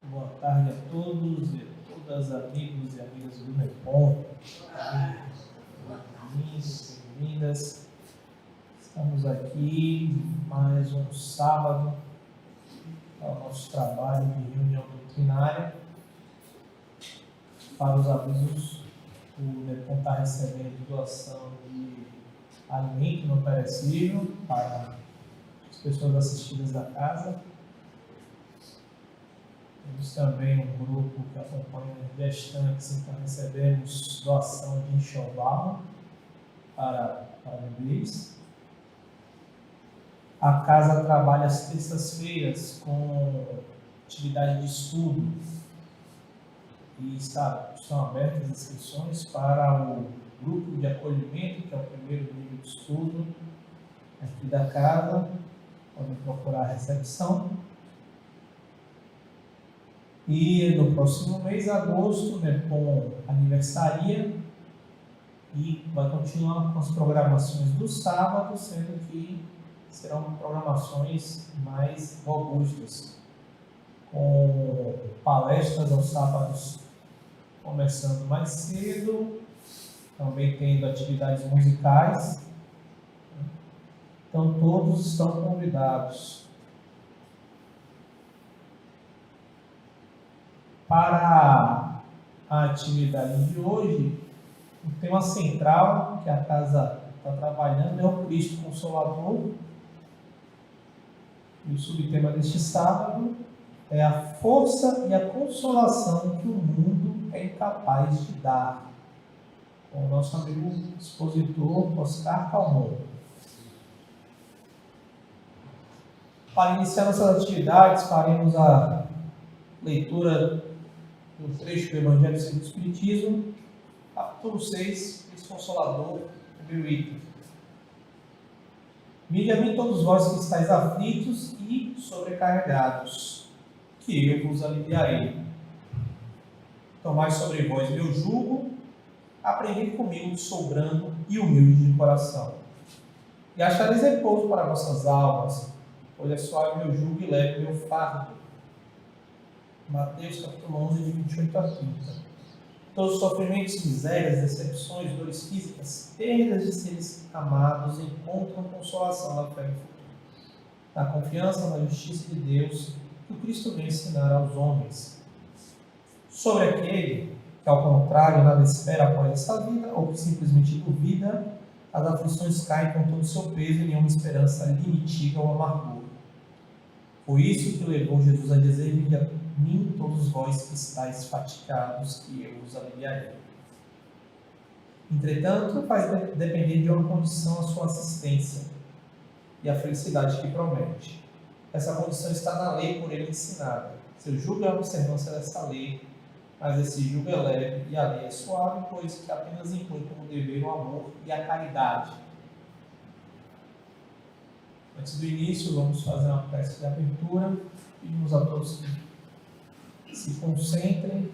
Boa tarde a todos e todas, amigos e amigas do NEPOM. Bem-vindos, bem-vindas. Estamos aqui mais um sábado para o nosso trabalho de reunião doutrinária. Para os avisos, o NEPOM está recebendo doação de alimento não perecível para as pessoas assistidas da casa. Temos também um grupo que acompanha gestantes, então recebemos doação de enxoval para bebês. A casa trabalha às terças-feiras com atividade de estudo e estão abertas as inscrições para o grupo de acolhimento, que é o primeiro nível de estudo aqui da casa. Podem procurar a recepção. E no próximo mês, agosto, o NEPOM aniversaria e vai continuar com as programações do sábado, sendo que serão programações mais robustas, com palestras aos sábados começando mais cedo, também tendo atividades musicais. Então todos estão convidados. Para a atividade de hoje, o tema central que a casa está trabalhando é o Cristo Consolador. E o subtema deste sábado é a força e a consolação que o mundo é incapaz de dar, com o nosso amigo expositor Oscar Calmon. Para iniciar nossas atividades, faremos a leitura do trecho do Evangelho segundo o Espiritismo, capítulo 6, Cristo Consolador, primeiro item. Vinde a mim todos vós que estáis aflitos e sobrecarregados, que eu vos aliviarei. Tomai sobre vós meu jugo, aprendei comigo que sou brando e humilde de coração. E achareis repouso para vossas almas, pois é suave meu jugo e leve meu fardo. Mateus capítulo 11, de 28 a 30. Todos os sofrimentos, misérias, decepções, dores físicas, perdas de seres amados encontram consolação na fé e no futuro, na confiança na justiça de Deus que o Cristo vem ensinar aos homens. Sobre aquele que, ao contrário, nada espera após essa vida, ou que simplesmente duvida, as aflições caem com todo o seu peso e nenhuma esperança lhe mitiga o amargor. Foi isso que levou Jesus a dizer: vinde a mim todos vós que estáis fatigados, que eu vos aliviarei. Entretanto, faz depender de uma condição a sua assistência e a felicidade que promete. Essa condição está na lei por ele ensinada. Seu jugo é a observância dessa lei, mas esse jugo é leve e a lei é suave, pois que apenas inclui como dever o amor e a caridade. Antes do início, vamos fazer uma prece de abertura. Pedimos a todos que se concentrem,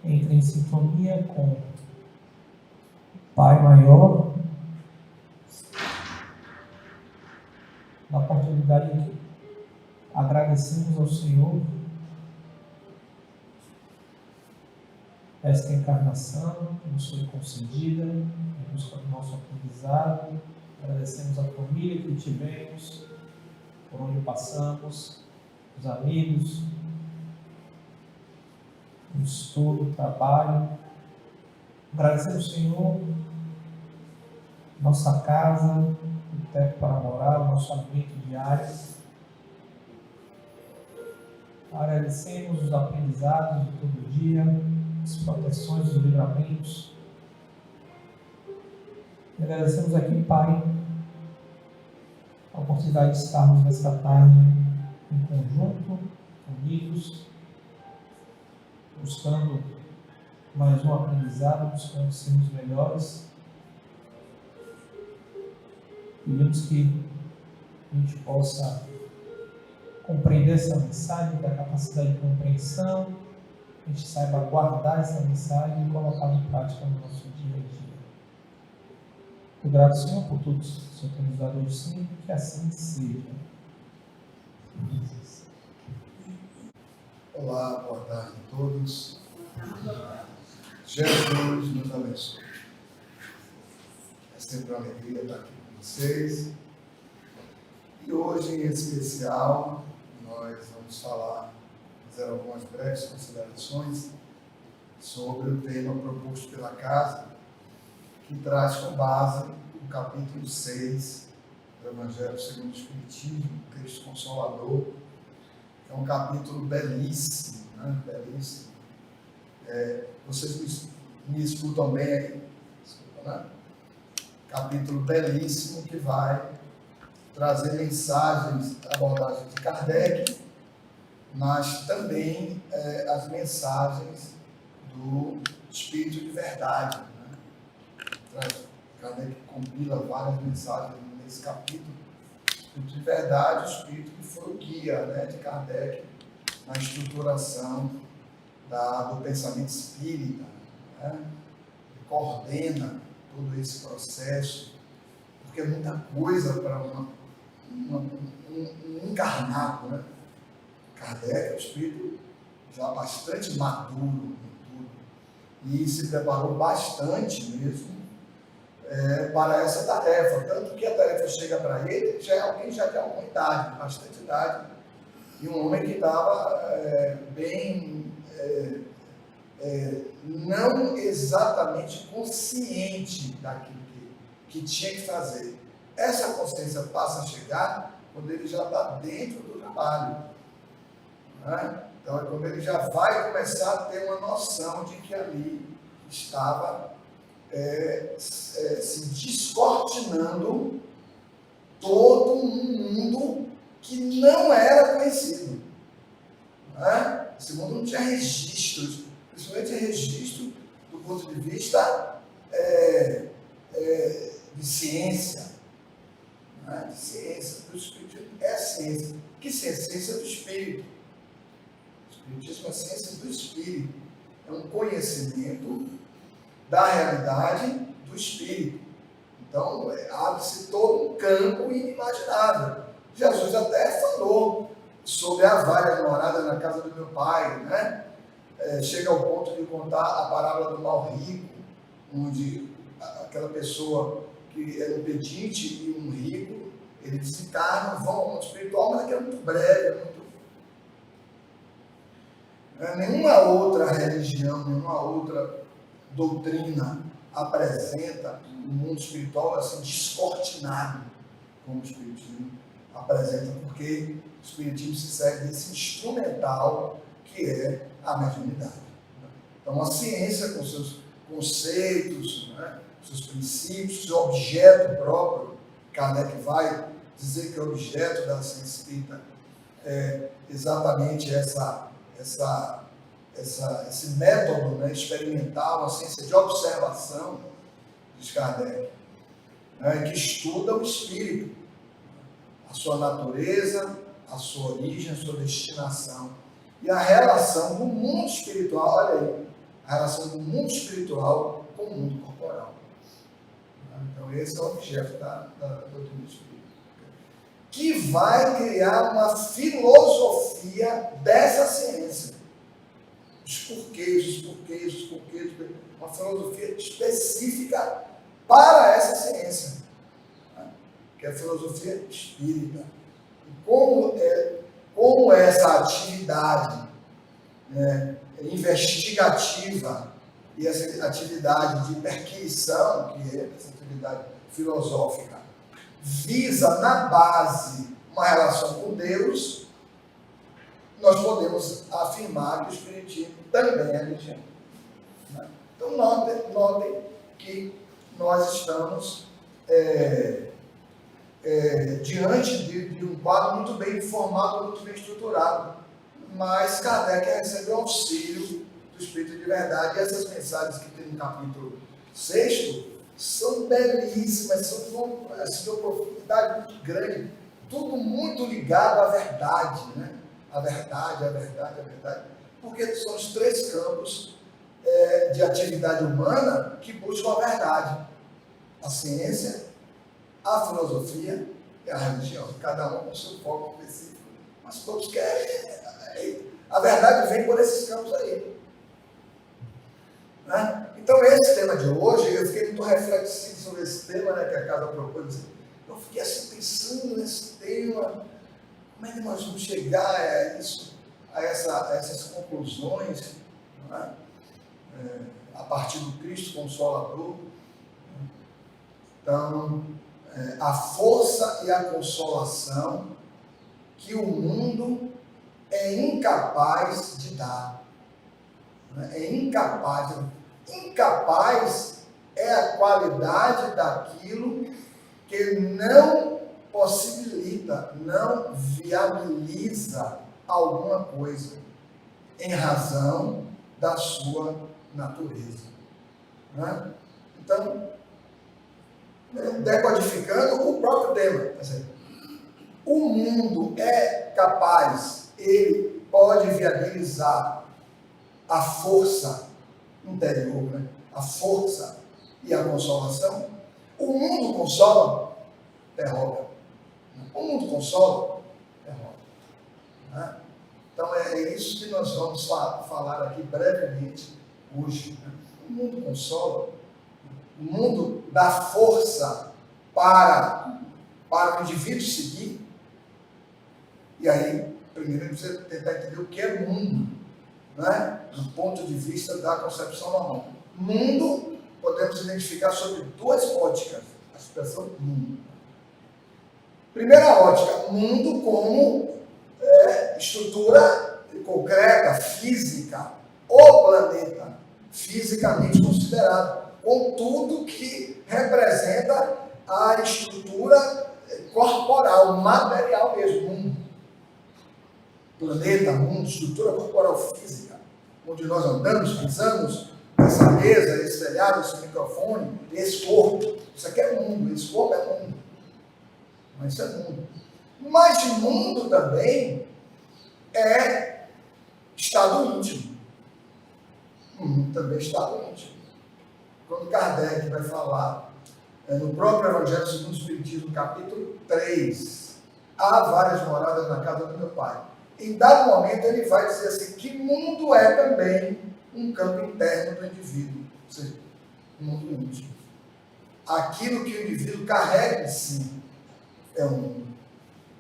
entrem em sintonia com o Pai Maior. Na oportunidade que agradecemos ao Senhor esta encarnação que nos foi concedida em busca do nosso aprendizado. Agradecemos a família que tivemos, por onde passamos, os amigos, o estudo, o trabalho. Agradecemos ao Senhor nossa casa, o teto para morar, o nosso alimento diário. Agradecemos os aprendizados de todo dia, as proteções, os livramentos. E agradecemos aqui, Pai, a oportunidade de estarmos nesta tarde em conjunto, unidos, buscando mais um aprendizado, buscando sermos melhores. Pedimos que a gente possa compreender essa mensagem, ter a capacidade de compreensão, a gente saiba guardar essa mensagem e colocar em prática no nosso dia a dia. Muito grato, Senhor, por tudo que o Senhor tem nos dado hoje, sim, que assim seja. Olá, boa tarde a todos. Jesus nos abençoe. É sempre uma alegria estar aqui com vocês. E hoje, em especial, nós vamos fazer algumas breves considerações sobre o tema proposto pela casa, que traz como base o capítulo 6 do Evangelho segundo o Espiritismo, Cristo Consolador. É um capítulo belíssimo, né? Belíssimo. Vocês me escutam bem aí? Escutam, né? Capítulo belíssimo que vai trazer mensagens, abordagens de Kardec, mas também as mensagens do Espírito de Verdade. Né? Kardec compila várias mensagens nesse capítulo. Espírito de Verdade, o Espírito que foi o guia, né, de Kardec na estruturação do pensamento espírita, né, que coordena todo esse processo, porque é muita coisa para um encarnado, né? Kardec é um espírito já bastante maduro em tudo, e se preparou bastante mesmo para essa tarefa, tanto que a tarefa chega para ele, já é alguém já de alguma idade, bastante idade, e um homem que estava bem, não exatamente consciente daquilo que tinha que fazer. Essa consciência passa a chegar quando ele já está dentro do trabalho, né? Então é quando ele já vai começar a ter uma noção de que ali estava se descortinando todo um mundo que não era conhecido. Né? Esse mundo não tinha registros, principalmente registro do ponto de vista de ciência. Né? De ciência, do Espiritismo é ciência. Que ciência? Ciência do Espírito. O Espiritismo é ciência do Espírito. É um conhecimento da realidade do Espírito. Então, abre-se todo um campo inimaginável. Jesus até falou sobre a vaga morada na casa do meu pai, né? Chega ao ponto de contar a parábola do mal rico, onde aquela pessoa que era um pedinte e um rico, eles ficaram, vão ao mundo espiritual, mas aquilo é muito breve, nenhuma outra religião, nenhuma outra doutrina apresenta o mundo espiritual assim descortinado como o Espiritismo apresenta, porque o Espiritismo se serve desse instrumental que é a mediunidade. Então a ciência com seus conceitos, né, seus princípios, seu objeto próprio, Kardec vai dizer que o objeto da ciência espírita é exatamente esse método, né, experimental, a ciência de observação, diz Kardec, né, que estuda o espírito, a sua natureza, a sua origem, a sua destinação e a relação do mundo espiritual, olha aí, a relação do mundo espiritual com o mundo corporal. Então esse é o objeto da doutrina espírita, que vai criar uma filosofia dessa ciência. Os porquês, uma filosofia específica para essa ciência, né? Que é a filosofia espírita. E como essa atividade, né, investigativa e essa atividade de perquisição, que é essa atividade filosófica, visa na base uma relação com Deus, nós podemos afirmar que o Espiritismo também é religião. Né? Então, notem que nós estamos diante de um quadro muito bem formado, muito bem estruturado, mas Kardec recebeu auxílio do Espírito de Verdade, e essas mensagens que tem no capítulo 6 são belíssimas, são de uma profundidade muito grande, tudo muito ligado à verdade, né? A verdade, porque são os três campos de atividade humana que buscam a verdade: a ciência, a filosofia e a religião, cada um com seu foco específico, mas todos querem A verdade vem por esses campos aí. Né? Então, esse tema de hoje, eu fiquei muito reflexivo sobre esse tema, né, que a casa propôs. Eu fiquei assim pensando nesse tema, como é que nós vamos chegar a isso, a essas conclusões, né? A partir do Cristo Consolador. Então, a força e a consolação que o mundo é incapaz de dar. É incapaz. Incapaz é a qualidade daquilo que não possibilita, não viabiliza alguma coisa em razão da sua natureza. Né? Então, decodificando o próprio tema. O mundo é capaz, ele pode viabilizar a força interior, né? A força e a consolação. O mundo consola, derroga. O mundo consola, derroga. Né? Então é isso que nós vamos falar aqui brevemente hoje. Né? O mundo consola, o mundo dá força para o indivíduo seguir. E aí, primeiro precisa tentar entender o que é mundo, né? Do ponto de vista da concepção normal. Mundo, podemos identificar sobre duas óticas, a expressão mundo. Primeira ótica, mundo como estrutura concreta, física, o planeta, fisicamente considerado, com tudo que representa a estrutura corporal, material mesmo, mundo. Planeta, mundo, estrutura corporal física, onde nós andamos, pisamos, essa mesa, esse telhado, esse microfone, esse corpo. Isso aqui é mundo, esse corpo é mundo. Mas isso é mundo. Mas mundo também é estado íntimo. Também é estado íntimo. Quando Kardec vai falar no próprio Evangelho segundo o Espiritismo, capítulo 3, há várias moradas na casa do meu Pai. Em dado momento ele vai dizer assim, que mundo é também um campo interno do indivíduo, ou seja, um mundo íntimo. Aquilo que o indivíduo carrega em si é um mundo.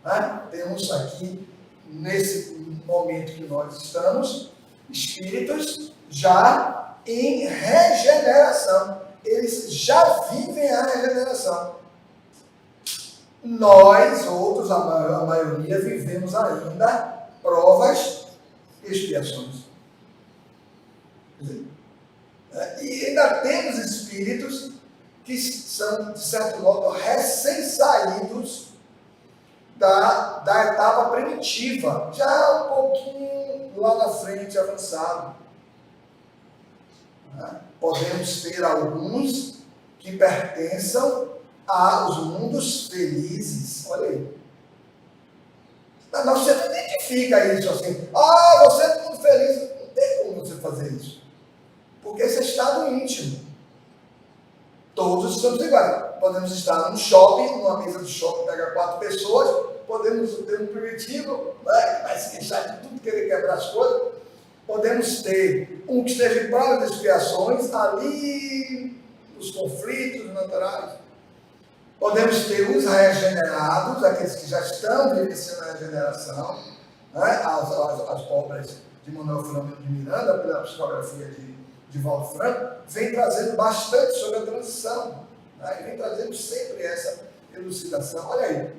Né? Temos aqui, nesse momento que nós estamos, espíritos já em regeneração. Eles já vivem a regeneração. Nós, outros, a maioria, vivemos ainda provas e expiações. E ainda temos espíritos que são, de certo modo, recém-saídos da etapa primitiva, já um pouquinho lá na frente, avançado. Podemos ter alguns que pertençam aos mundos felizes. Olha aí. Mas você não identifica isso assim. Você é do mundo feliz. Não tem como você fazer isso. Porque esse é estado íntimo. Todos estamos iguais. Podemos estar num shopping, numa mesa de shopping, pega 4 pessoas. Podemos ter um primitivo, vai se queixar de tudo, querer quebrar as coisas. Podemos ter um que esteja em provas e expiações, ali os conflitos naturais. Podemos ter os regenerados, aqueles que já estão vivenciando a regeneração, né? As obras de Manuel Filomeno de Miranda, pela psicografia de Valdo Franco, vem trazendo bastante sobre a transição, né? E vem trazendo sempre essa elucidação. Olha aí.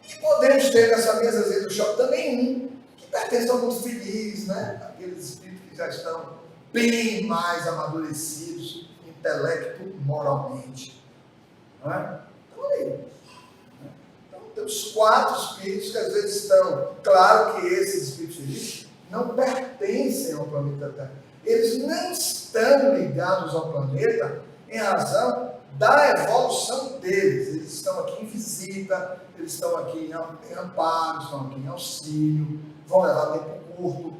E podemos ter nessa mesa do shopping também um que pertence ao mundo feliz, né? Aqueles espíritos que já estão bem mais amadurecidos, intelecto, moralmente. Não é? Então, olha aí. Então, temos 4 espíritos que às vezes estão. Claro que esses espíritos felizes não pertencem ao planeta Terra. Eles não estão ligados ao planeta em razão da evolução deles. Eles estão aqui em visita, eles estão aqui em amparo, estão aqui em auxílio, vão levar tempo curto.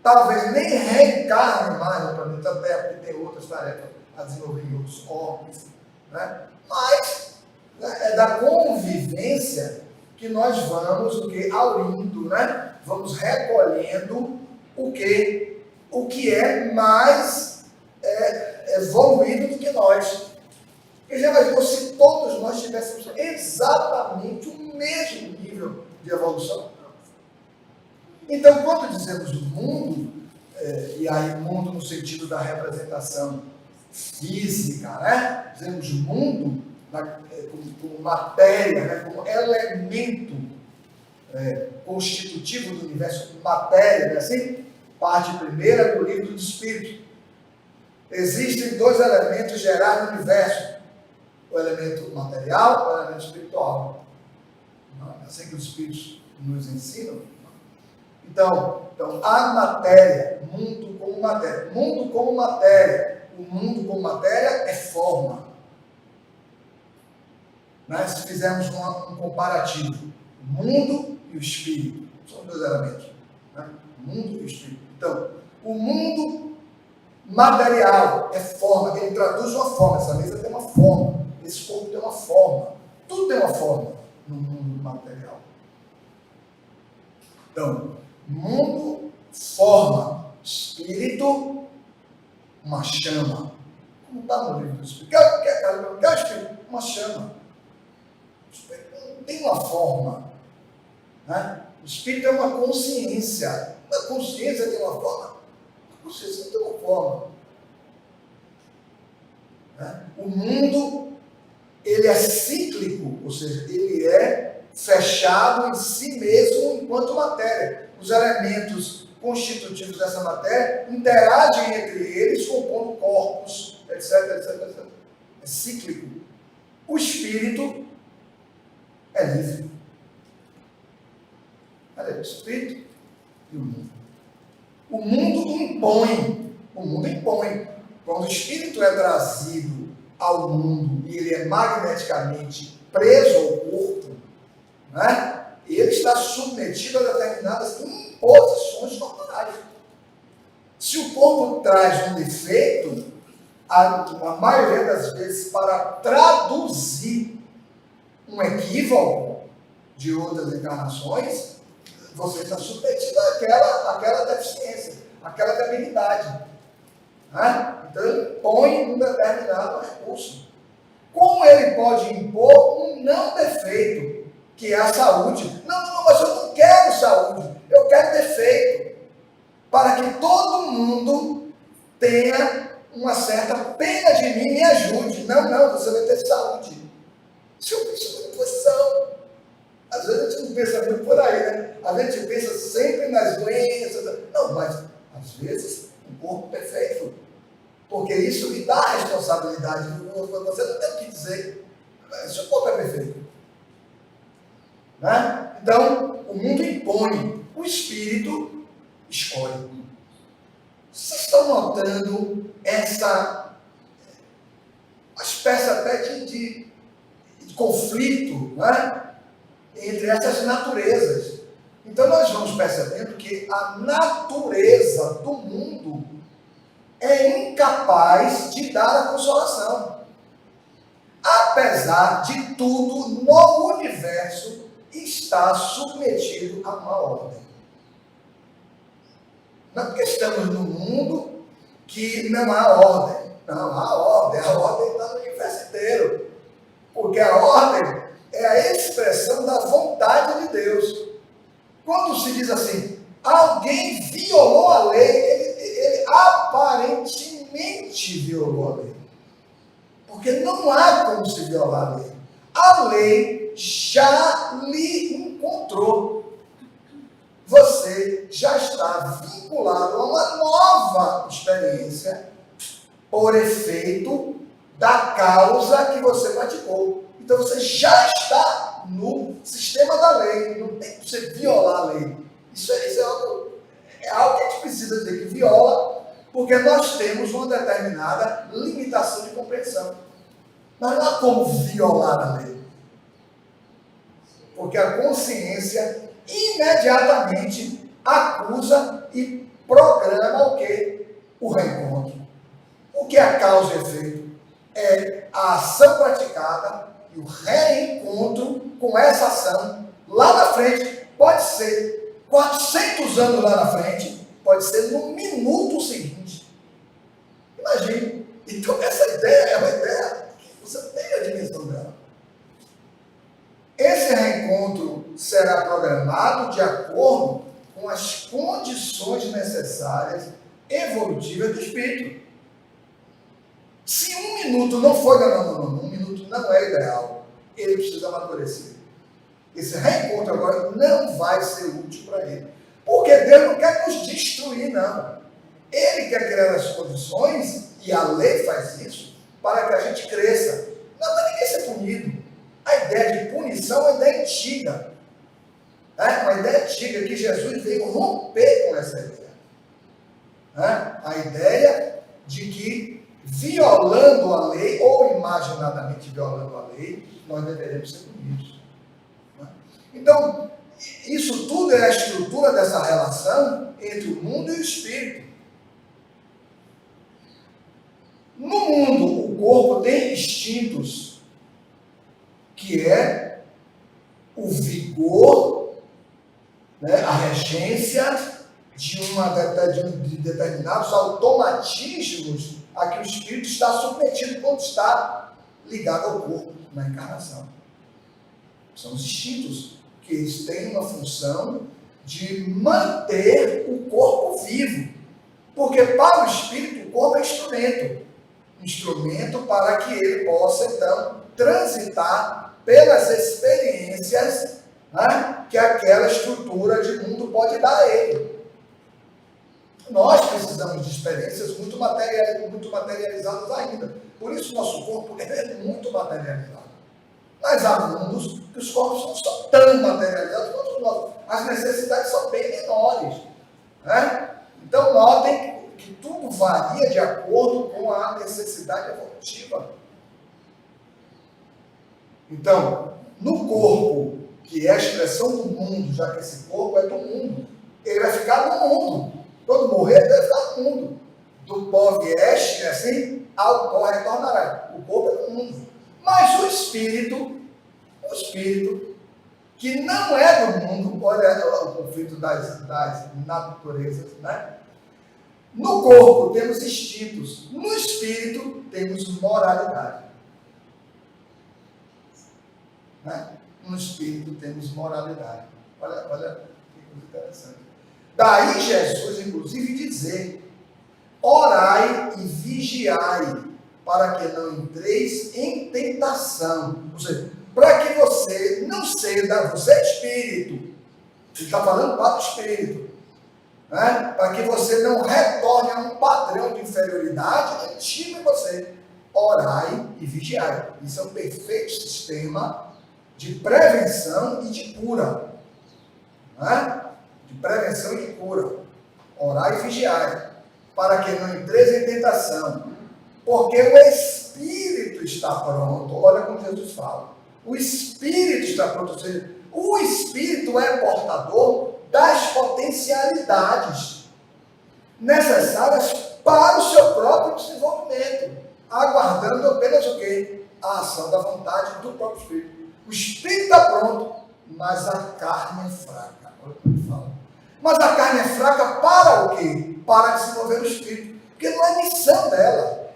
Talvez nem reencarnem mais no planeta Terra, porque tem outras tarefas a desenvolver em outros corpos. Né? Mas é da convivência que nós vamos aurindo, né? Vamos recolhendo o que é mais evoluído do que nós. Porque já imaginou se todos nós tivéssemos exatamente o mesmo nível de evolução? Então, quando dizemos mundo, e aí mundo no sentido da representação física, né? Dizemos mundo como matéria, né? Como elemento constitutivo do universo, matéria, né? Assim, parte primeira do livro do Espírito. Existem dois elementos gerais no universo: o elemento material e o elemento espiritual. Não é assim que os Espíritos nos ensinam? Então, a matéria, mundo como matéria. Mundo como matéria. O mundo como matéria é forma. Né? Se fizermos um comparativo, o mundo e o espírito, são dois elementos. Né? O mundo e o espírito. Então, o mundo material é forma, ele traduz uma forma. Essa mesa tem uma forma, esse corpo tem uma forma. Tudo tem uma forma no mundo material. Então, mundo, forma, espírito, uma chama. Como está no livro do Espírito? Que é o Espírito? Uma chama. O Espírito não tem uma forma. Né? O Espírito é uma consciência. A consciência tem uma forma. A consciência não tem uma forma. Né? O mundo, ele é cíclico, ou seja, ele é fechado em si mesmo enquanto matéria. Os elementos constitutivos dessa matéria interagem entre eles, compondo corpos, etc, etc, etc. É cíclico. O espírito é livre. Olha, o espírito e o mundo. O mundo impõe. O mundo impõe. Quando o espírito é trazido ao mundo e ele é magneticamente preso ao corpo, né? Ele está submetido a determinadas imposições corporais. Se o corpo traz um defeito, a maioria das vezes, para traduzir um equívoco de outras encarnações, você está submetido àquela deficiência, àquela debilidade. Né? Então, ele impõe um determinado recurso. Como ele pode impor um não defeito, que é a saúde? Não, mas eu não quero saúde, eu quero defeito, para que todo mundo tenha uma certa pena de mim e me ajude. Não, você vai ter saúde. Isso é uma posição. Às vezes a gente não pensa muito por aí, né? A gente pensa sempre nas doenças. Não, mas às vezes um corpo perfeito. Porque isso lhe dá a responsabilidade. Você não tem o que dizer. Seu corpo é perfeito. Né? Então, o mundo impõe. O espírito escolhe. Vocês estão notando uma espécie até de conflito, né? Entre essas naturezas. Então nós vamos percebendo que a natureza do mundo é incapaz de dar a consolação. Apesar de tudo, no universo está submetido a uma ordem. Não é porque estamos num mundo que não há ordem. Não, há ordem. A ordem está no universo inteiro. Porque a ordem é a expressão da vontade de Deus. Quando se diz assim, alguém violou a lei, ele aparentemente violou a lei. Porque não há como se violar a lei. A lei já lhe encontrou. Você já está vinculado a uma nova experiência por efeito da causa que você praticou. Então você já está no sistema da lei, não tem que você violar a lei. Isso é algo que a gente precisa dizer que viola, porque nós temos uma determinada limitação de compreensão. Mas não há como violar a lei. Porque a consciência imediatamente acusa e programa o quê? O reencontro. O que é a causa e efeito? É a ação praticada e o reencontro com essa ação lá na frente. Pode ser 400 anos lá na frente, pode ser no minuto seguinte. Imagine. Então, essa ideia é uma ideia que você tem a dimensão dela. Esse reencontro será programado de acordo com as condições necessárias evolutivas do espírito. Se um minuto não foi, um minuto não é ideal, ele precisa amadurecer. Esse reencontro agora não vai ser útil para ele. Porque Deus não quer nos destruir, não. Ele quer criar as condições, e a lei faz isso, para que a gente cresça. Não para ninguém ser punido. A ideia de punição é uma ideia antiga. Uma ideia antiga que Jesus veio romper com essa ideia. A ideia de que, violando a lei, ou imaginadamente violando a lei, nós deveremos ser punidos. Então, isso tudo é a estrutura dessa relação entre o mundo e o espírito. No mundo, o corpo tem instintos, que é o vigor, a regência de determinados automatismos a que o espírito está submetido quando está ligado ao corpo na encarnação. São os instintos que eles têm uma função de manter o corpo vivo. Porque para o espírito, o corpo é instrumento para que ele possa, então, transitar pelas experiências que aquela estrutura de mundo pode dar a ele. Nós precisamos de experiências muito materializadas ainda. Por isso, nosso corpo é muito materializado. Mas há mundos que os corpos não são tão materializados quanto os nossos. As necessidades são bem menores. Então, notem que tudo varia de acordo com a necessidade evolutiva. Então, no corpo, que é a expressão do mundo, já que esse corpo é do mundo, ele vai ficar no mundo. Quando morrer, ele vai ficar no mundo. Do pó vieste, assim, ao pó retornará. O corpo é do mundo. Mas o espírito, que não é do mundo, olha o conflito das naturezas, No corpo temos instintos, no espírito temos moralidade. No espírito temos moralidade. Olha que coisa interessante. Daí Jesus, inclusive, dizer: orai e vigiai, para que não entreis em tentação. Ou seja, para que você não ceda, você é espírito. Ele está falando para o espírito. Para que você não retorne a um padrão de inferioridade antigo em você. Orai e vigiai. Isso é um perfeito sistema de prevenção e de cura. De prevenção e de cura. Orai e vigiai, para que não entreis em tentação. Porque o espírito está pronto. Olha como Jesus fala. O espírito está pronto. Ou seja, o espírito é portador das potencialidades necessárias para o seu próprio desenvolvimento, aguardando apenas o quê? A ação da vontade do próprio espírito. O espírito está pronto, mas a carne é fraca. Olha como ele fala. Mas a carne é fraca para o quê? Para desenvolver o espírito. Porque não é missão dela.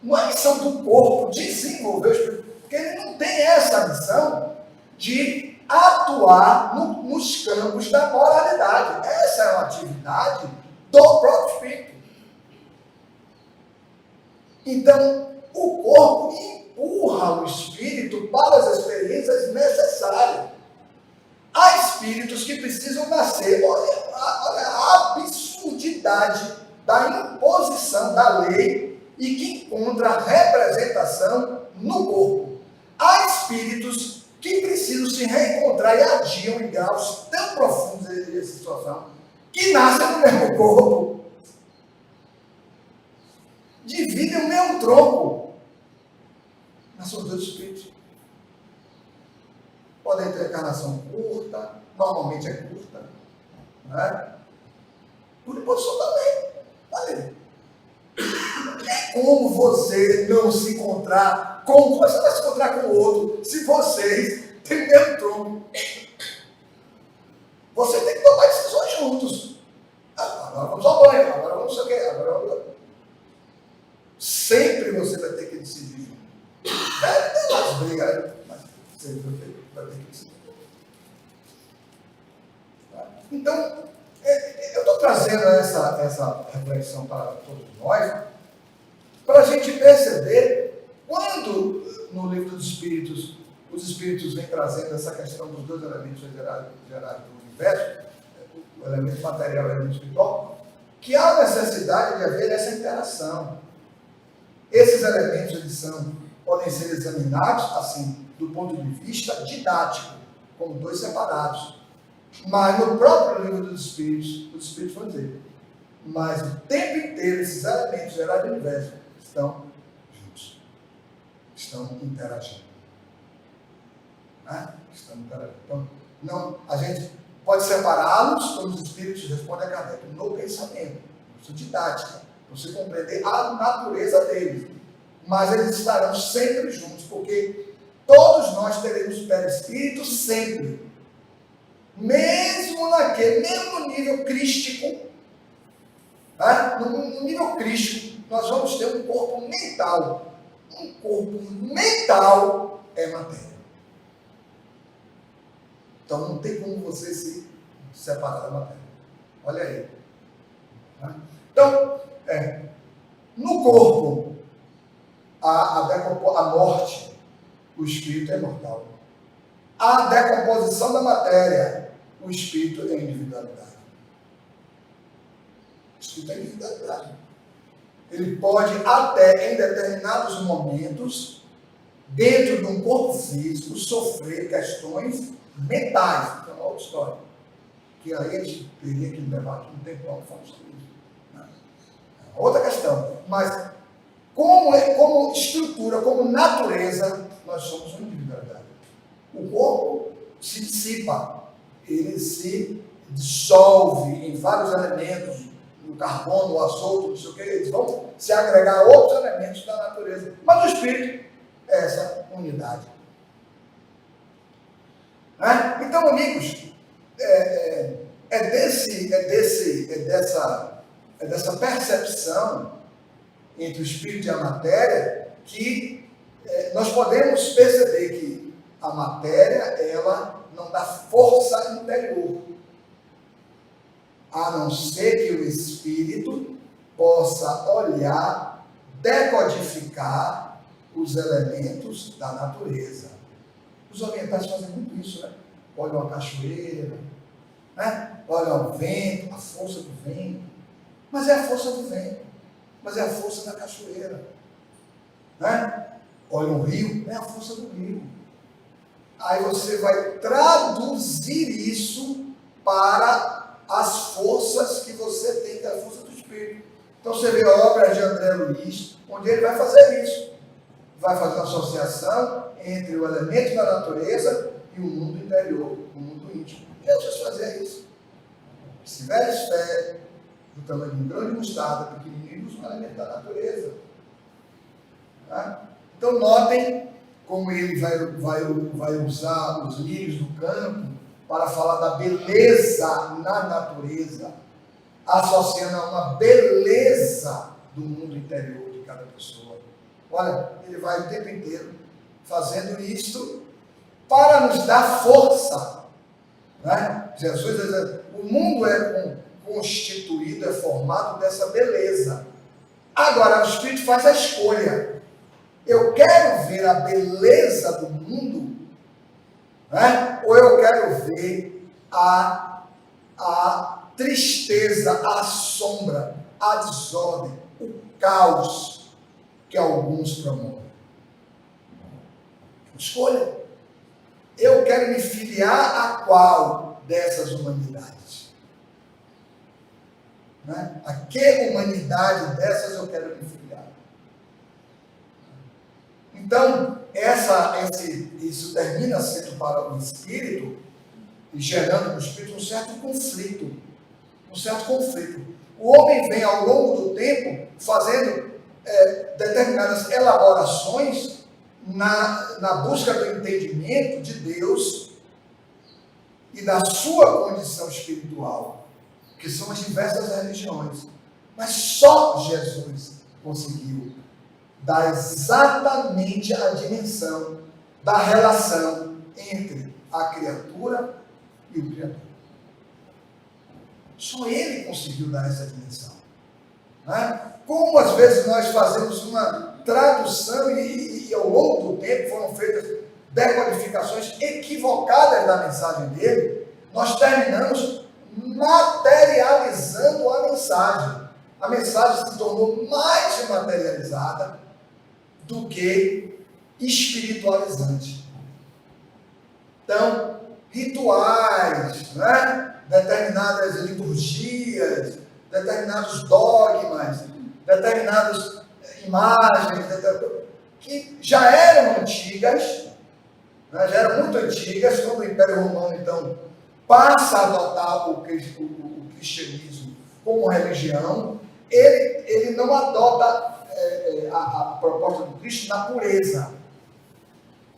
Não é missão do corpo desenvolver o espírito. Porque ele não tem essa missão de atuar nos campos da moralidade. Essa é uma atividade do próprio espírito. Então, o corpo empurra o espírito para as experiências necessárias. Há espíritos que precisam nascer. Olha a absurdidade da imposição da lei e que encontra representação no corpo. Há espíritos que precisam se reencontrar e adiam em graus tão profundos dessa situação, que nascem no mesmo corpo, dividem o mesmo tronco, mas são dois espíritos. Podem ter encarnação curta, normalmente é curta, por imposição também. Valeu. Não tem como você não se encontrar com... Você vai se encontrar com o outro se vocês têm o mesmo tronco. Você tem que tomar decisões juntos. agora vamos ao banho, agora vamos não sei o quê, agora sempre você vai ter que decidir junto. Deve ter umas brigas, mas sempre vai ter que decidir. Então, eu estou trazendo essa reflexão para todos nós, para a gente perceber quando no livro dos Espíritos, os Espíritos vêm trazendo essa questão dos dois elementos gerais do universo, o elemento material e o elemento espiritual, que há necessidade de haver essa interação. Esses elementos podem ser examinados assim, do ponto de vista didático, como dois separados. Mas no próprio livro dos Espíritos, os Espíritos vão dizer, mas o tempo inteiro esses elementos gerais do universo estão juntos, estão interagindo. Estão interagindo. Então, não, a gente pode separá-los, como os Espíritos respondem a Kardec, no pensamento, na didática, para você compreender a natureza deles. Mas eles estarão sempre juntos, porque todos nós teremos perispírito sempre. Mesmo no nível crístico, no nível crístico, nós vamos ter um corpo mental. Um corpo mental é matéria. Então não tem como você se separar da matéria. Olha aí. Então, no corpo, a morte, o espírito é mortal. A decomposição da matéria, o espírito é individualidade. O espírito é individualidade. Ele pode até, em determinados momentos, dentro de um corpo físico, sofrer questões mentais. Então, é uma outra história. Que aí a gente teria que levar aqui um tempo para falar sobre isso. É outra questão. Mas, como estrutura, como natureza, nós somos uma individualidade. O corpo se dissipa, ele se dissolve em vários elementos, no carbono, o azoto, não sei o que, eles vão se agregar a outros elementos da natureza. Mas o espírito é essa unidade. Então, amigos, dessa percepção entre o espírito e a matéria que nós podemos perceber que a matéria, ela não dá força interior, a não ser que o espírito possa olhar, decodificar os elementos da natureza. Os orientais fazem muito isso, né? Olham a cachoeira, olham o vento, a força do vento. Mas é a força do vento, mas é a força da cachoeira. Olham o rio, é a força do rio. Aí você vai traduzir isso para as forças que você tem, que é a força do espírito. Então você vê a obra de André Luiz, onde ele vai fazer isso. Vai fazer uma associação entre o elemento da natureza e o mundo interior, o mundo íntimo. Jesus fazia isso. Se tiver esfera do tamanho de um grão de mostarda, pequenininhos, um elemento da natureza. Então notem como ele vai usar os lírios do campo para falar da beleza na natureza, associando a uma beleza do mundo interior de cada pessoa. Olha, ele vai o tempo inteiro fazendo isto para nos dar força. Jesus diz, o mundo é constituído, é formado dessa beleza. Agora, o Espírito faz a escolha. Eu quero ver a beleza do mundo, ou eu quero ver a tristeza, a sombra, a desordem, o caos que alguns promovem. Escolha. Eu quero me filiar a qual dessas humanidades? A que humanidade dessas eu quero me filiar? Então, isso termina sendo para o espírito, e gerando no espírito um certo conflito. O homem vem ao longo do tempo fazendo determinadas elaborações na busca do entendimento de Deus e da sua condição espiritual. que são as diversas religiões. Mas só Jesus conseguiu dar exatamente a dimensão da relação entre a criatura e o Criador. Só Ele conseguiu dar essa dimensão. Né? Como às vezes nós fazemos uma tradução e ao longo do tempo foram feitas decodificações equivocadas da mensagem dele, nós terminamos materializando a mensagem. A mensagem se tornou mais materializada do que espiritualizante. Então, rituais, né? Determinadas liturgias, determinados dogmas, determinadas imagens, que já eram antigas, né? Já eram muito antigas, quando o Império Romano, então, passa a adotar o cristianismo como religião, ele não adota a proposta do Cristo na pureza.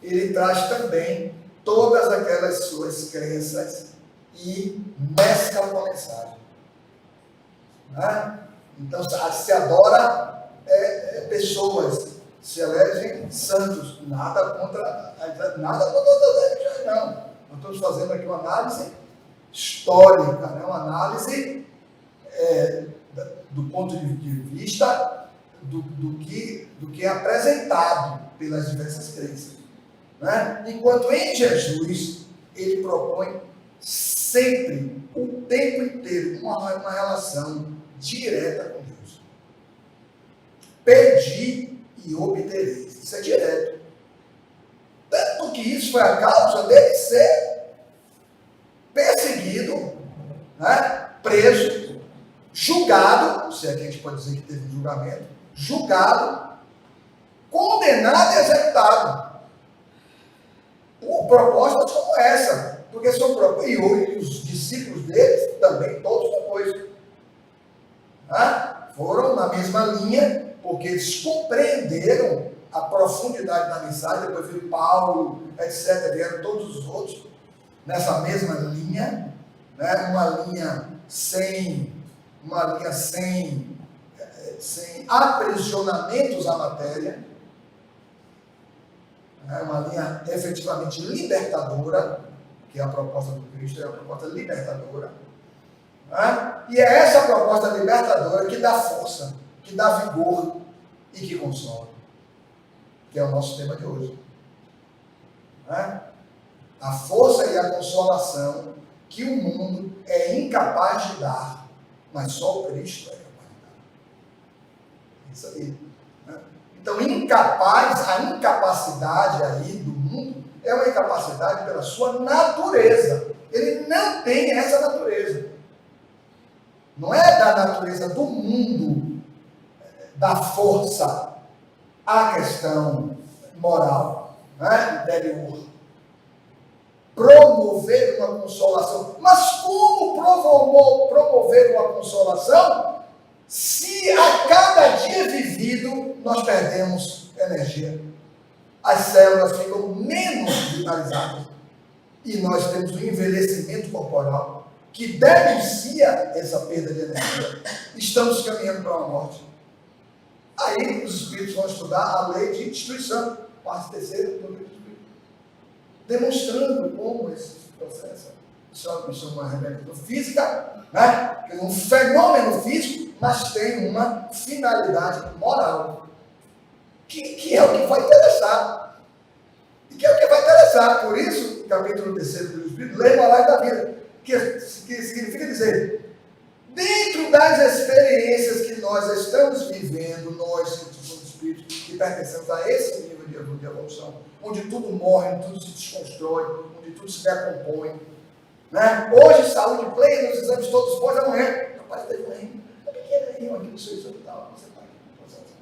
Ele traz também todas aquelas suas crenças e mescla com a mensagem. Né? Então, se adora pessoas, se elegem santos. Nada contra outras religiões, não. Nós estamos fazendo aqui uma análise histórica, né? Uma análise do ponto de vista do que é apresentado pelas diversas crenças. Né? Enquanto em Jesus, ele propõe sempre, o tempo inteiro, uma relação direta com Deus. Pedi e obtereis. Isso é direto. Tanto que isso foi a causa dele ser perseguido, né? Preso, julgado, se é que a gente pode dizer que teve um julgamento, julgado, condenado e executado. Por propostas como essa, porque são propostas, e os discípulos deles também, todos depois, né? Foram na mesma linha, porque eles compreenderam a profundidade da mensagem. Depois veio Paulo, etc., vieram todos os outros nessa mesma linha, né? Uma linha sem aprisionamentos à matéria, é uma linha efetivamente libertadora, que é a proposta do Cristo, é a proposta libertadora. Né? E é essa proposta libertadora que dá força, que dá vigor e que consola, que é o nosso tema de hoje. Né? A força e a consolação que o mundo é incapaz de dar, mas só o Cristo é capaz de dar. Isso aí. Né? Então, a incapacidade aí do mundo é uma incapacidade pela sua natureza. Ele não tem essa natureza. Não é da natureza do mundo, da força, a questão moral, né? Interior. Promover uma consolação. Mas como promover uma consolação se a cada dia vivido nós perdemos energia? As células ficam menos vitalizadas e nós temos um envelhecimento corporal que denuncia essa perda de energia. Estamos caminhando para uma morte. Aí os espíritos vão estudar a lei de destruição, parte terceira do livro do Espírito, demonstrando como esse processo, isso é uma revelação física, né? Que é um fenômeno físico, mas tem uma finalidade moral, que é o que vai interessar. E que é o que vai interessar. Por isso, capítulo 3 do Espírito, lei morais da vida, que significa dizer, dentro das experiências que nós estamos vivendo, nós que somos espíritos, que pertencemos a esse nível de evolução, onde tudo morre, onde tudo se desconstrói, onde tudo se decompõe. Né? Hoje, saúde plena, os exames todos bons, amanhã, rapaz, teve um rim, uma pequena rim aqui no seu hospital, você está aqui no processo.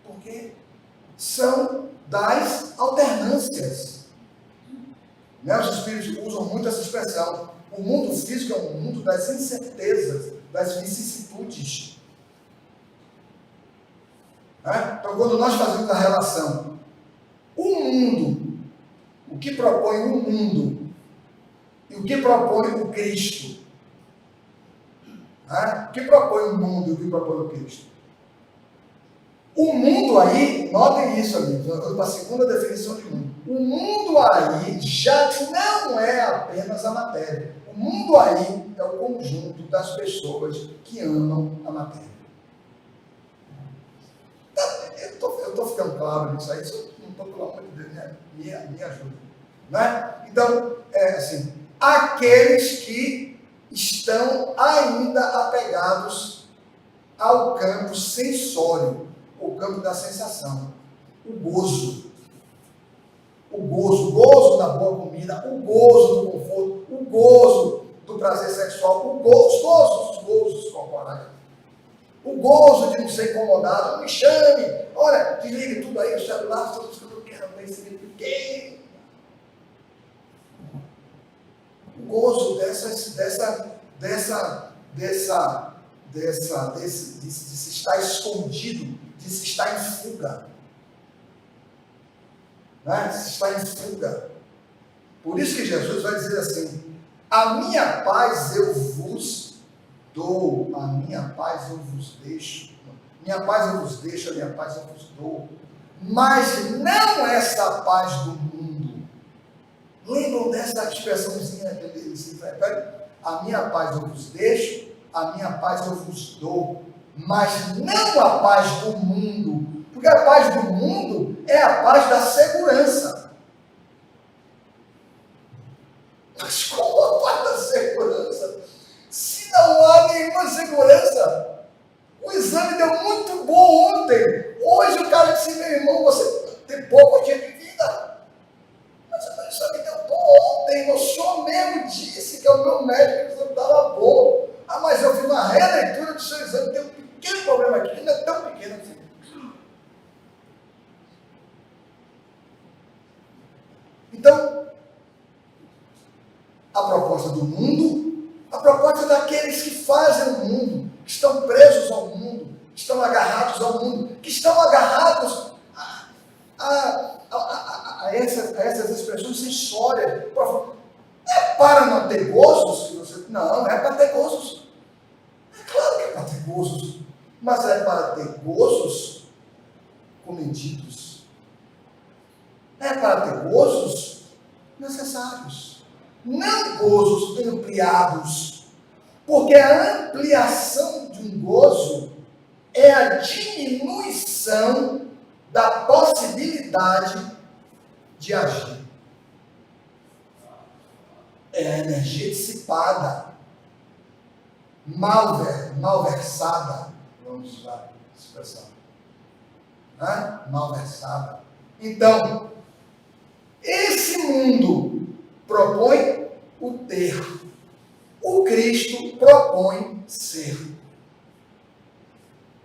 Porque são das alternâncias. Né? Os espíritos usam muito essa expressão. O mundo físico é um mundo das incertezas, das vicissitudes. Né? Então, quando nós fazemos a relação, o mundo, o que propõe o mundo e o que propõe o Cristo. O que propõe o mundo e o que propõe o Cristo? O mundo aí, notem isso, amigos, nós vamos para a segunda definição de mundo. O mundo aí já não é apenas a matéria. O mundo aí é o conjunto das pessoas que amam a matéria. Eu estou ficando claro nisso aí, isso não estou, pelo amor de Deus, me ajuda. Não é? Então, assim, aqueles que estão ainda apegados ao campo sensório, o campo da sensação, o gozo da boa comida, o gozo do conforto, o gozo do prazer sexual, os gozos corporais, o gozo de não ser incomodado, não me chame, olha, desligue tudo aí, o celular, tudo que eu quero ver esse ninguém. O gozo de se estar escondido, de se estar em fuga. Né? Se está em fuga. Por isso que Jesus vai dizer assim: a minha paz eu vos dou, a minha paz eu vos deixo. Minha paz eu vos deixo, a minha paz eu vos dou. Mas não essa paz do mundo. Lembram dessa expressãozinha que ele se refere? A minha paz eu vos deixo, a minha paz eu vos dou. Mas não a paz do mundo. Porque a paz do mundo é a paz da segurança. Mas como a paz da segurança? Se não há nenhuma segurança, o exame deu muito bom ontem. Hoje o cara disse: meu irmão, você tem pouco dia de vida. Mas o exame deu bom ontem. O senhor mesmo disse que é o meu médico, que o exame estava bom. Ah, mas eu vi uma releitura do seu exame, tem um pequeno problema aqui, que não é tão pequeno assim. Então, a proposta do mundo, a proposta daqueles que fazem o mundo, que estão presos ao mundo, que estão agarrados ao mundo, que estão agarrados a essas expressões sensórias. É para não ter gozos que você... Não, é para ter gozos. É claro que é para ter gozos, mas é para ter gozos comedidos. É para ter gozos necessários, não gozos ampliados, porque a ampliação de um gozo é a diminuição da possibilidade de agir. É a energia dissipada, malversada, vamos usar a expressão, malversada. Então, esse mundo propõe o ter, o Cristo propõe ser.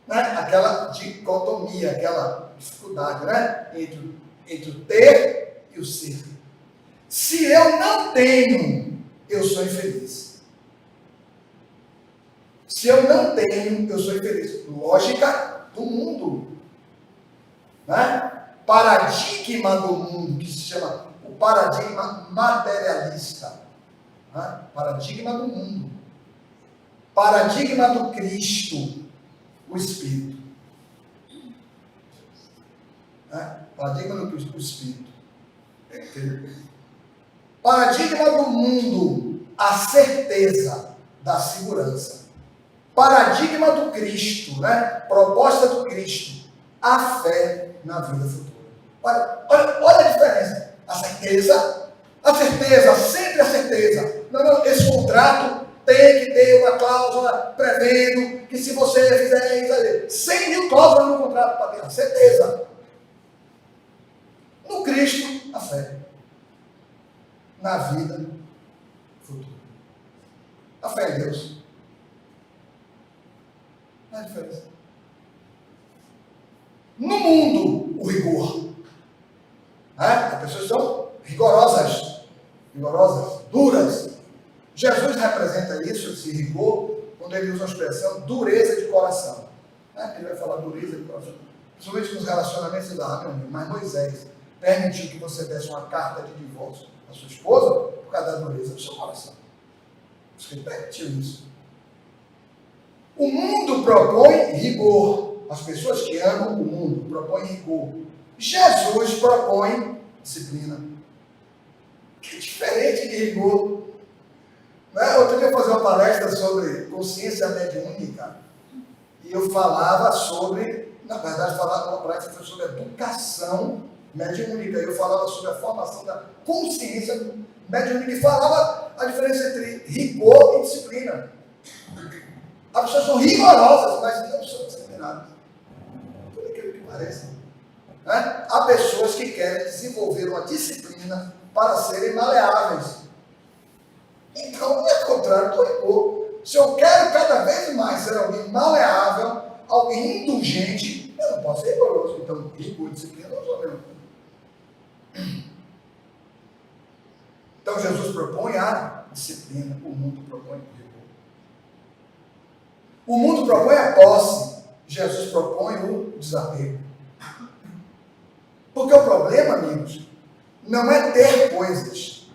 Aquela dicotomia, aquela dificuldade, entre o ter e o ser. Se eu não tenho, eu sou infeliz. Se eu não tenho, eu sou infeliz. Lógica do mundo. Paradigma do mundo, que se chama o paradigma materialista. Paradigma do mundo. Paradigma do Cristo, o Espírito. Paradigma do Cristo, o Espírito. Paradigma do mundo, a certeza da segurança. Paradigma do Cristo, proposta do Cristo, a fé na vida futura. Olha a diferença. A certeza, sempre a certeza. Não, esse contrato tem que ter uma cláusula prevendo que se você fizer isso, 100 mil cláusulas no contrato para ter a certeza. No Cristo, a fé. Na vida futura. A fé em Deus. Não é a diferença. No mundo, o rigor. As pessoas são rigorosas, duras. Jesus representa isso, esse rigor, quando ele usa a expressão dureza de coração. Ele vai falar dureza de coração. Principalmente nos relacionamentos, meu amigo, mas Moisés permitiu que você desse uma carta de divórcio à sua esposa, por causa da dureza do seu coração. Você repetiu isso. O mundo propõe rigor. As pessoas que amam o mundo propõem rigor. Jesus propõe disciplina. Que é diferente de rigor. Outro dia eu ia fazer uma palestra sobre consciência mediúnica. E eu falava sobre, na verdade, falava uma palestra sobre educação mediúnica. Eu falava sobre a formação da consciência mediúnica e falava a diferença entre rigor e disciplina. As pessoas são rigorosas, mas não são disciplinadas. Por aquilo que parece. Há pessoas que querem desenvolver uma disciplina para serem maleáveis. Então, é contrário do rigor. Se eu quero cada vez mais ser alguém maleável, alguém indulgente, eu não posso ser rigoroso. Então, rigor e disciplina não são a mesma coisa. Então, Jesus propõe a disciplina, o mundo propõe o rigor. O mundo propõe a posse, Jesus propõe o desapego. Porque o problema, amigos, não é ter coisas.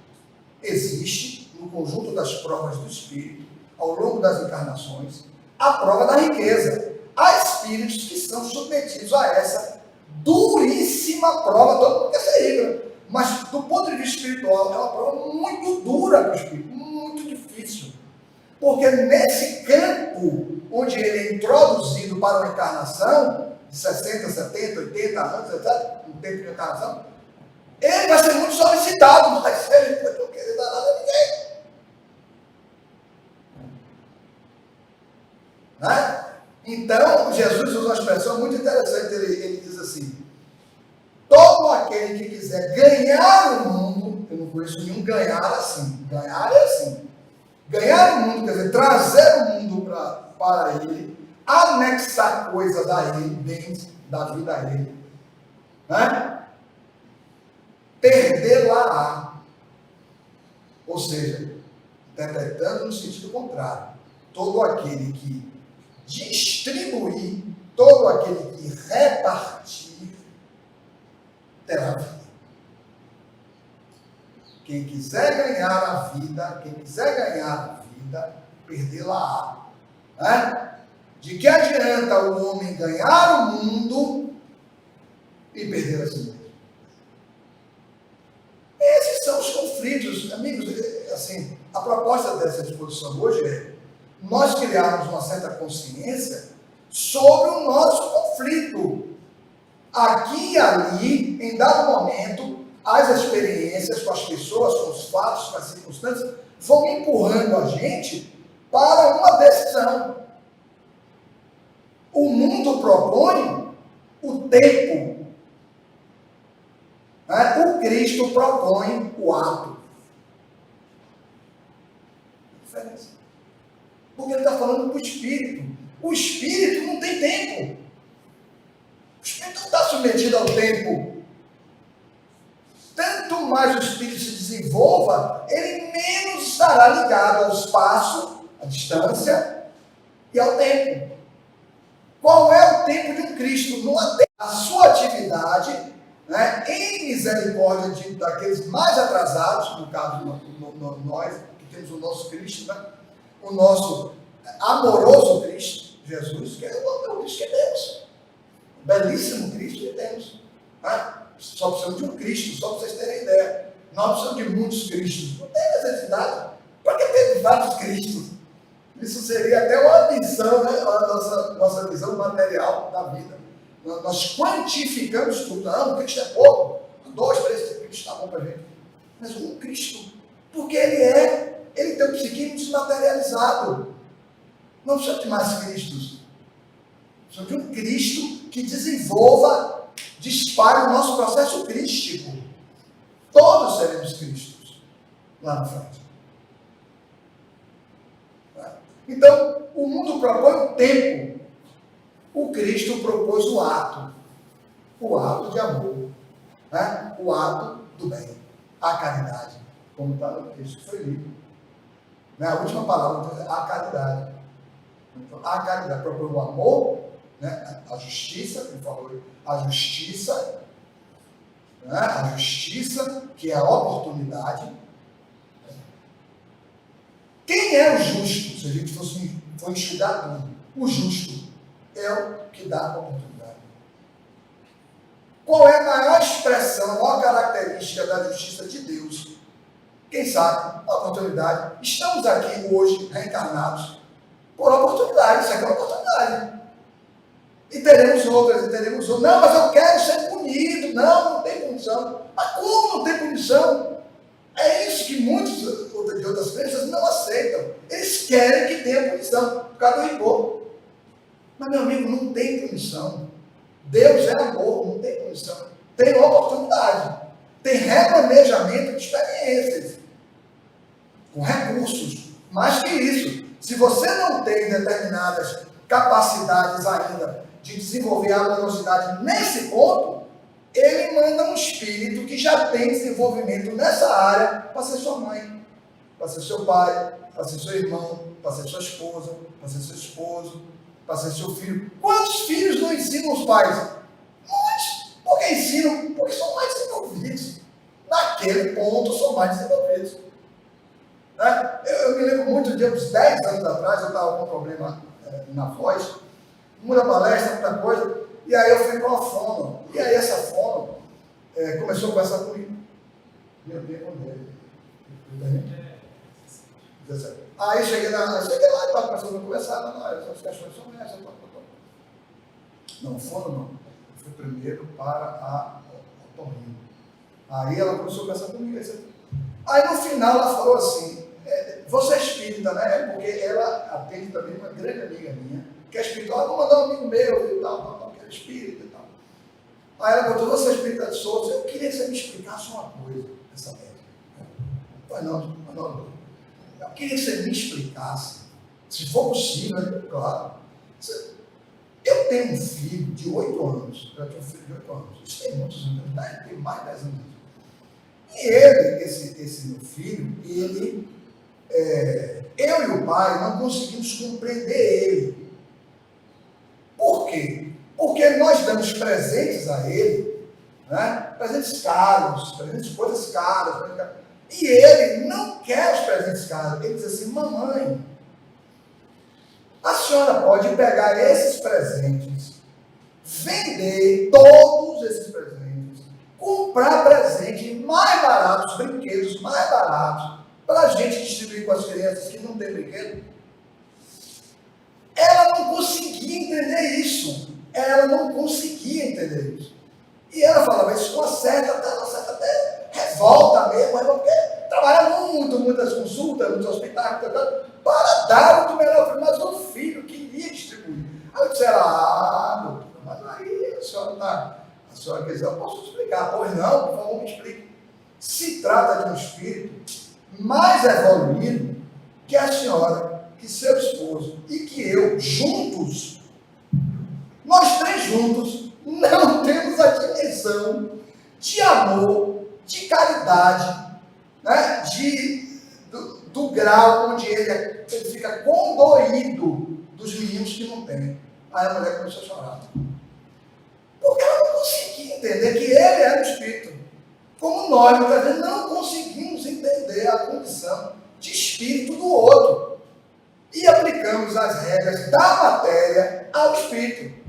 Existe, no conjunto das provas do Espírito, ao longo das encarnações, a prova da riqueza. Há espíritos que são submetidos a essa duríssima prova. Todo mundo quer ser rico, mas do ponto de vista espiritual, é uma prova muito dura para o espírito, muito difícil. Porque nesse campo, onde ele é introduzido para uma encarnação, de 60, 70, 80 anos, etc., um tempo de encarnação, ele vai ser muito solicitado, mas ele não quer dar nada a ninguém. Então, Jesus usa uma expressão muito interessante, ele diz assim: todo aquele que quiser ganhar o mundo, eu não conheço nenhum ganhar assim, ganhar é assim, ganhar o mundo, quer dizer, trazer o mundo para ele, anexar coisas a ele, bens da vida a ele, perdê-la-á, ou seja, interpretando no sentido contrário, todo aquele que distribuir, todo aquele que repartir, terá vida. Quem quiser ganhar a vida, perdê-la-á. De que adianta o homem ganhar o mundo e perder a si mesmo? Esses são os conflitos, amigos. Assim, a proposta dessa exposição hoje é nós criarmos uma certa consciência sobre o nosso conflito. Aqui e ali, em dado momento, as experiências com as pessoas, com os fatos, com as circunstâncias, vão empurrando a gente para uma decisão. O mundo propõe o tempo. O Cristo propõe o ato. Diferença. Porque ele está falando para o Espírito. O Espírito não tem tempo. O Espírito não está submetido ao tempo. Tanto mais o Espírito se desenvolva, ele menos estará ligado ao espaço, à distância e ao tempo. Qual é o tempo de um Cristo? Não há tempo. A sua atividade, em misericórdia daqueles mais atrasados, no caso nós, que temos o nosso Cristo, o nosso amoroso Cristo, Jesus, que é o Cristo que temos. O belíssimo Cristo que temos. Só precisamos de um Cristo, só para vocês terem ideia. Nós precisamos de muitos Cristos. Não tem necessidade. Para que ter vários Cristos? Isso seria até uma missão, a nossa visão material da vida. Nós quantificamos tudo. Não, um Cristo é pouco. 2, 3 Cristos está bom para a gente. Mas um Cristo, porque ele tem um psiquismo desmaterializado. Não precisa de mais Cristos. Precisa de um Cristo que desenvolva, dispare o nosso processo crístico. Todos seremos Cristos lá na frente. Então, o mundo propõe o tempo. O Cristo propôs o ato de amor, o ato do bem, a caridade, como está no texto que foi lido. A última palavra é a caridade. Então, a caridade propõe o amor, a justiça, ele falou, a justiça, que é a oportunidade, Quem é o justo? Se a gente for enxugar tudo, o justo é o que dá a oportunidade. Qual é a maior expressão, a maior característica da justiça de Deus? Quem sabe? A oportunidade. Estamos aqui hoje, reencarnados, por oportunidade. Isso aqui é uma oportunidade. E teremos outras, e teremos outras. Não, mas eu quero ser punido. Não tem punição. Mas como não tem punição? É isso que muitos de outras crenças não aceitam. Eles querem que tenha punição, por causa do rigor. Mas, meu amigo, não tem punição. Deus é amor, não tem punição. Tem oportunidade. Tem replanejamento de experiências. Com recursos. Mais que isso, se você não tem determinadas capacidades ainda de desenvolver a amorosidade nesse ponto, ele manda um espírito que já tem desenvolvimento nessa área para ser sua mãe, para ser seu pai, para ser seu irmão, para ser sua esposa, para ser seu esposo, para ser seu filho. Quantos filhos não ensinam os pais? Muitos. Por que ensinam? Porque são mais desenvolvidos. Naquele ponto são mais desenvolvidos. Né? Eu me lembro muito de uns 10 anos atrás, eu estava com um problema na voz, muita palestra, muita coisa, e aí eu fui para uma fono. E aí essa fono começou a conversar comigo. Meu Deus, aí cheguei lá e começou a conversar, essas questões são essas. Não, fono não. Eu fui primeiro para a otorrino. Aí ela começou a conversar comigo. Aí no final ela falou assim, você é espírita, né? Porque ela atende também uma grande amiga minha, que é espiritual. Vou mandar um amigo meu e tal, que é espírita e tal. Aí ela botou, você é espírita de Souza? Eu queria que você me explicasse uma coisa, essa médica. Mas não. Eu queria que você me explicasse, se for possível, claro. Eu tenho um filho de 8 anos, eu tenho um filho de 8 anos, isso tem muitos anos, tem mais de 10 anos. E ele, esse meu filho, eu e o pai não conseguimos compreender ele. Por quê? Porque nós damos presentes a ele, né? Presentes caros, coisas caras, e ele não quer os presentes caros. Ele diz assim, mamãe, a senhora pode pegar esses presentes, vender todos esses presentes, comprar presentes mais baratos, brinquedos mais baratos, para a gente distribuir com as crianças que não têm brinquedo. Ela não conseguia entender isso. E ela falava isso com até revolta mesmo, porque trabalha muitas consultas, muitos hospitais, para dar o que melhor, mas o filho queria distribuir. Aí eu disse, doutora, mas aí a senhora quiser, eu posso explicar. Pois não, por favor, me explique. Se trata de um espírito mais evoluído que a senhora, que seu esposo e que eu, juntos, nós três juntos, não temos a dimensão de amor, de caridade, né? Do grau onde ele fica condoído dos meninos que não têm. Aí a mulher começou a chorar. Porque ela não conseguia entender que ele era o espírito. Como nós, muitas vezes, não conseguimos entender a condição de espírito do outro. E aplicamos as regras da matéria ao espírito.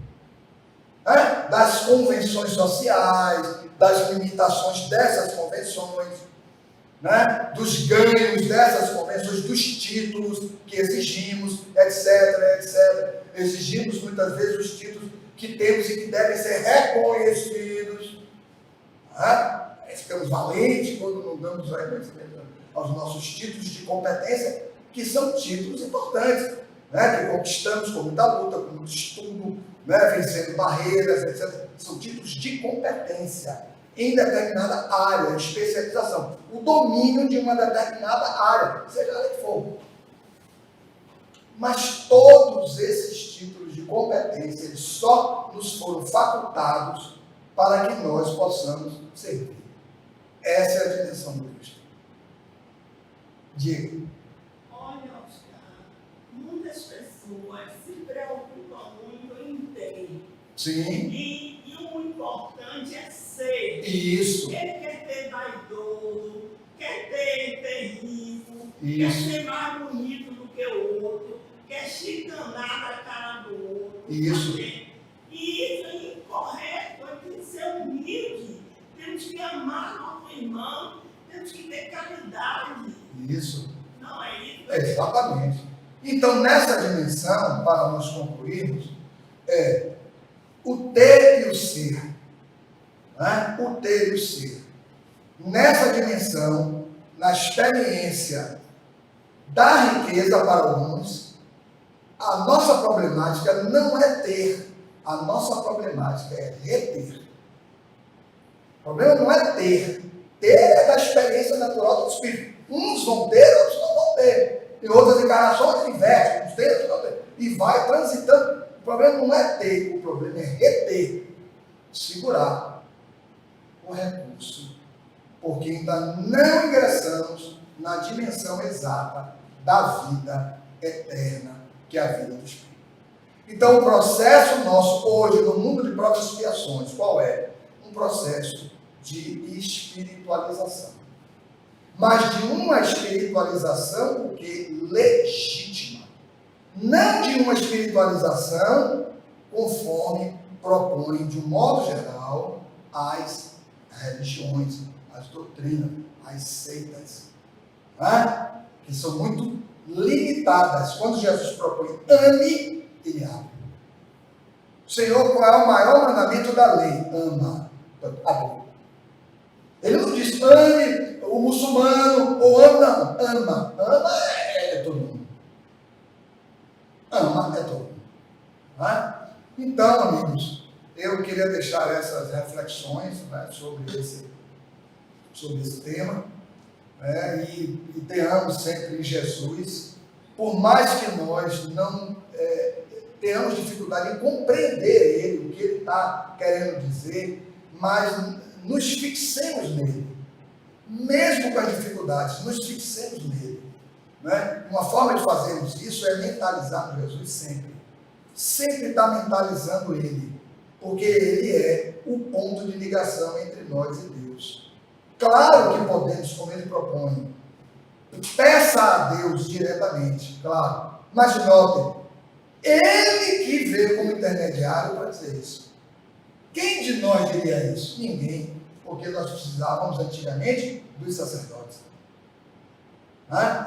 Né? Das convenções sociais, das limitações dessas convenções, né? Dos ganhos dessas convenções, dos títulos que exigimos, etc. Exigimos muitas vezes os títulos que temos e que devem ser reconhecidos. Né? Ficamos valentes quando não damos reconhecimento aos nossos títulos de competência, que são títulos importantes, né? Que conquistamos com muita luta, com muito estudo, né? Vencendo barreiras, etc. São títulos de competência em determinada área, especialização, o domínio de uma determinada área, seja ela que for. Mas todos esses títulos de competência, eles só nos foram facultados para que nós possamos servir. Essa é a dimensão do Cristo. Diga. Olha, Oscar, muitas pessoas se preocupam muito em ter. Sim. E o importante é ser. Isso. Ele quer ter vaidoso, quer ter rico, Isso. quer ser mais bonito. Isso. E isso é incorreto, tem que ser humilde, temos que amar nosso irmão, temos que ter caridade. Isso. Não é isso? Exatamente. Então, nessa dimensão, para nós concluirmos, é o ter e o ser. Né? O ter e o ser. Nessa dimensão, na experiência da riqueza para alguns, a nossa problemática não é ter, a nossa problemática é reter. O problema não é ter. Ter é da experiência natural do Espírito. Uns vão ter, outros não vão ter. Em outras encarnações, inverte, uns têm, outros não têm. E vai transitando. O problema não é ter, o problema é reter. Segurar o recurso. Porque ainda não ingressamos na dimensão exata da vida eterna, que é a vida do Espírito. Então, o processo nosso hoje, no mundo de provas e expiações, qual é? Um processo de espiritualização. Mas de uma espiritualização, o que? Legítima. Não de uma espiritualização conforme propõem, de um modo geral, as religiões, as doutrinas, as seitas, né? Que são muito limitadas. Quando Jesus propõe ame, ele abre. Senhor, qual é o maior mandamento da lei? Ama. Abre. Ele não diz ame o muçulmano ou ama, não. Ama. Ama é todo mundo. Ama é todo mundo. Né? Então, amigos, eu queria deixar essas reflexões, né, sobre esse tema, né, e tenhamos sempre em Jesus, por mais que nós não tenhamos dificuldade em compreender ele, o que ele está querendo dizer, mas nos fixemos nele, mesmo com as dificuldades, nos fixemos nele. Né? Uma forma de fazermos isso é mentalizar Jesus sempre. Sempre está mentalizando ele, porque ele é o ponto de ligação entre nós e Deus. Claro que podemos, como ele propõe, peça a Deus diretamente, claro, mas notem, ele que veio como intermediário para dizer isso. Quem de nós diria isso? Ninguém, porque nós precisávamos antigamente dos sacerdotes.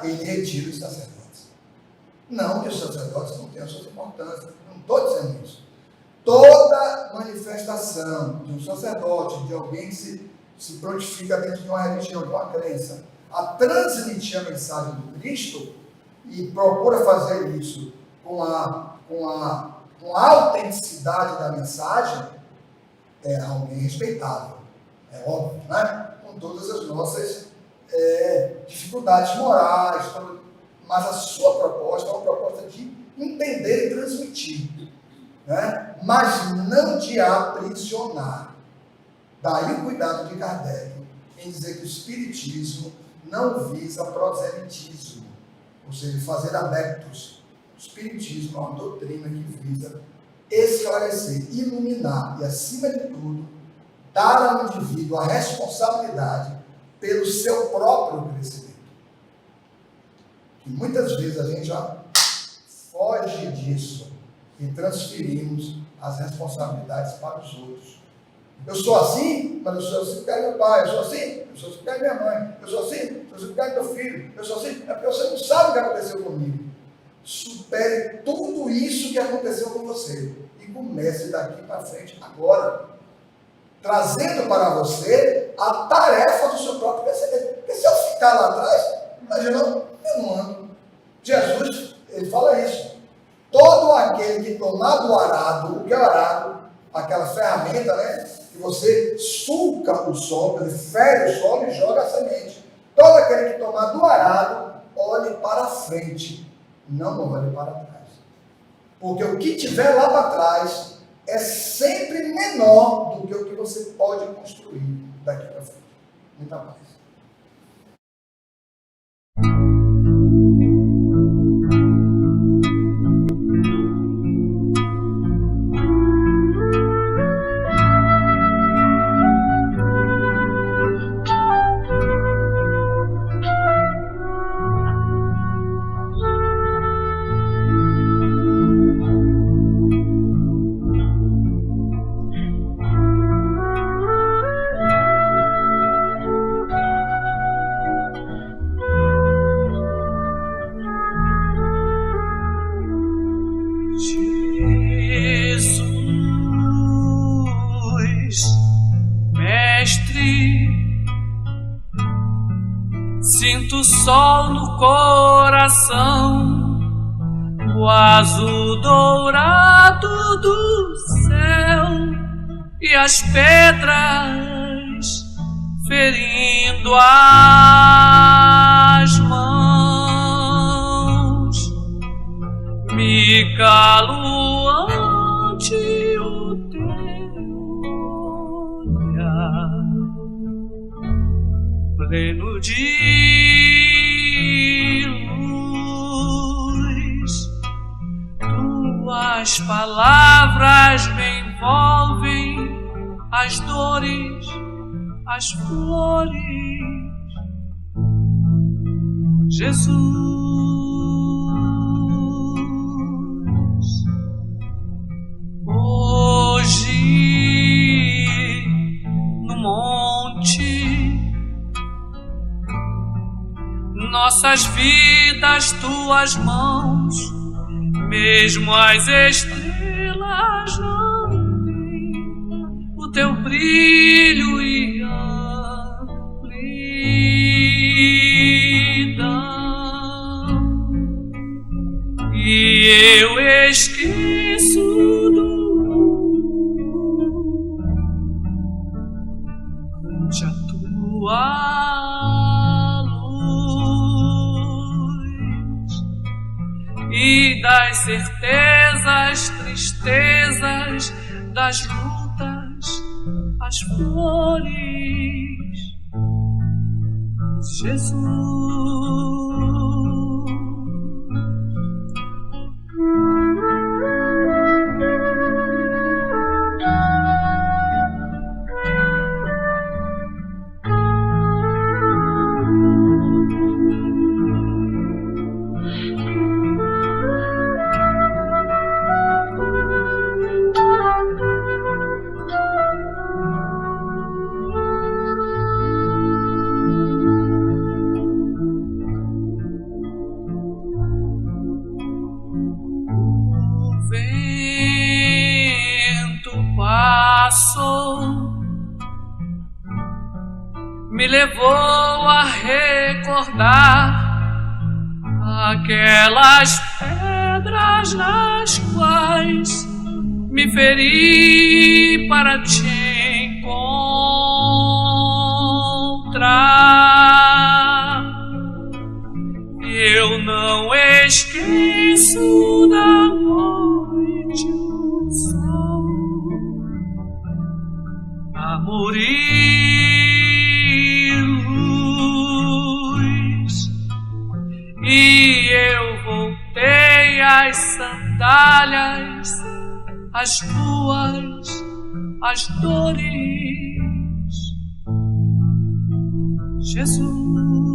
Ele retira os sacerdotes. Não que os sacerdotes não tenham sua importância, não estou dizendo isso. Toda manifestação de um sacerdote, de alguém que se prontifica dentro de uma religião, de uma crença, a transmitir a mensagem do Cristo e procura fazer isso com a autenticidade da mensagem, é alguém respeitável, é óbvio, né? Com todas as nossas dificuldades morais, mas a sua proposta é uma proposta de entender e transmitir, né? Mas não de aprisionar. Daí o cuidado de Kardec em dizer que o Espiritismo não visa proselitismo, ou seja, fazer adeptos. O Espiritismo é uma doutrina que visa esclarecer, iluminar e, acima de tudo, dar ao indivíduo a responsabilidade pelo seu próprio crescimento. Que muitas vezes a gente já foge disso e transferimos as responsabilidades para os outros. Eu sou assim, mas eu sou assim porque é meu pai. Eu sou assim porque é minha mãe. Eu sou assim porque é meu filho. Eu sou assim, é porque você não sabe o que aconteceu comigo. Supere tudo isso que aconteceu com você e comece daqui para frente agora, trazendo para você a tarefa do seu próprio crescimento. Porque se eu ficar lá atrás, imagina, eu não ando. Jesus, ele fala isso. Todo aquele que tomar do arado, o que é arado? Aquela ferramenta, né? Que você sulca o solo, ele fere o solo e joga a semente. Todo aquele que tomar do arado, olhe para frente, não olhe para trás. Porque o que tiver lá para trás é sempre menor do que o que você pode construir daqui para frente. Muita paz. sinto o sol no coração, o azul dourado do céu e as pedras ferindo as mãos. Me calo ante o teu olhar, pleno de luz. Tuas palavras me envolvem, as dores, as flores. Jesus, hoje no monte, nossas vidas, tuas mãos, mesmo as estrelas não têm o teu brilho e amplidão. E eu esqueço do mundo ante a tua luz e das certezas, tristezas, das lutas, as flores. Jesus. Me levou a recordar aquelas pedras nas quais me feri para te encontrar. Eu não esqueço da noite, o sol, amor e luz, e eu voltei às sandálias, as ruas, as dores. Jesus.